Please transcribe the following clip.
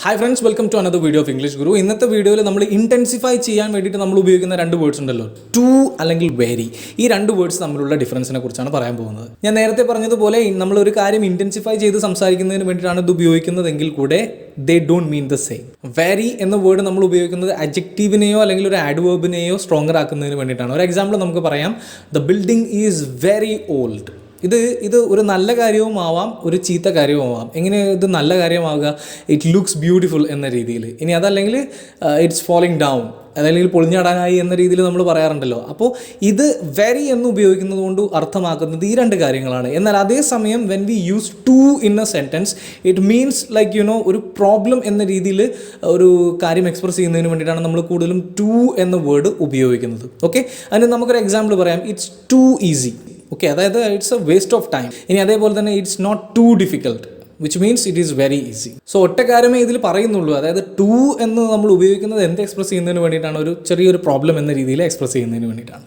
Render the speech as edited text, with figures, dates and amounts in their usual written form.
Hi friends, welcome to another video of English Guru. ഇന്നത്തെ വീഡിയോയിൽ നമ്മൾ ഇൻറ്റൻസിഫൈ ചെയ്യാൻ വേണ്ടിയിട്ട് നമ്മൾ ഉപയോഗിക്കുന്ന രണ്ട് വേർഡ്സ് ഉണ്ടല്ലോ, ടു അല്ലെങ്കിൽ വെരി. ഈ രണ്ട് വേർഡ്സ് തമ്മിലുള്ള ഡിഫറൻസിനെ കുറിച്ചാണ് പറയാൻ പോകുന്നത്. ഞാൻ നേരത്തെ പറഞ്ഞതുപോലെ നമ്മൾ ഒരു കാര്യം ഇൻറ്റൻസിഫൈ ചെയ്ത് സംസാരിക്കുന്നതിന് വേണ്ടിയിട്ടാണ് ഇത് ഉപയോഗിക്കുന്നതെങ്കിൽ കൂടെ they don't mean the same. Very എന്ന വേർഡ് നമ്മൾ ഉപയോഗിക്കുന്നത് അഡ്ജക്റ്റീവിനെയോ അല്ലെങ്കിൽ ഒരു ആഡ്വേർബിനെയോ സ്ട്രോങ്ങർ ആക്കുന്നതിന് വേണ്ടിയിട്ടാണ്. ഒരു എക്സാമ്പിൾ നമുക്ക് പറയാം, the building is very old. ഇത് ഒരു നല്ല കാര്യവും ആവാം, ഒരു ചീത്ത കാര്യവും ആവാം. എങ്ങനെ ഇത് നല്ല കാര്യമാവുക? ഇറ്റ് ലുക്സ് ബ്യൂട്ടിഫുൾ എന്ന രീതിയിൽ. ഇനി അതല്ലെങ്കിൽ ഇറ്റ്സ് ഫോളിങ് ഡൗൺ, അതല്ലെങ്കിൽ പൊളിഞ്ഞടാനായി എന്ന രീതിയിൽ നമ്മൾ പറയാറുണ്ടല്ലോ. അപ്പോൾ ഇത് വെരി എന്ന് ഉപയോഗിക്കുന്നത് കൊണ്ട് അർത്ഥമാക്കുന്നത് ഈ രണ്ട് കാര്യങ്ങളാണ്. എന്നാൽ അതേസമയം when we use to in a sentence it means like ഒരു പ്രോബ്ലം എന്ന രീതിയിൽ ഒരു കാര്യം എക്സ്പ്രസ് ചെയ്യുന്നതിന് വേണ്ടിയിട്ടാണ് നമ്മൾ കൂടുതലും ടു എന്ന വേർഡ് ഉപയോഗിക്കുന്നത്. ഓക്കെ, അതിന് നമുക്കൊരു എക്സാമ്പിൾ പറയാം, ഇറ്റ്സ് ടു ഈസി. ഓക്കെ, അതായത് it's a waste of time. ഇനി അതേപോലെ തന്നെ it's not too difficult, which means it is very easy. So ഒറ്റ കാര്യമേ ഇതിൽ പറയുന്നുള്ളൂ. അതായത് ടു എന്ന് നമ്മൾ ഉപയോഗിക്കുന്നത് എന്ത് എക്സ്പ്രസ് ചെയ്യുന്നതിന് വേണ്ടിയിട്ടാണ്? ഒരു ചെറിയൊരു പ്രോബ്ലം എന്ന രീതിയിൽ എക്സ്പ്രസ് ചെയ്യുന്നതിന് വേണ്ടിയിട്ടാണ്.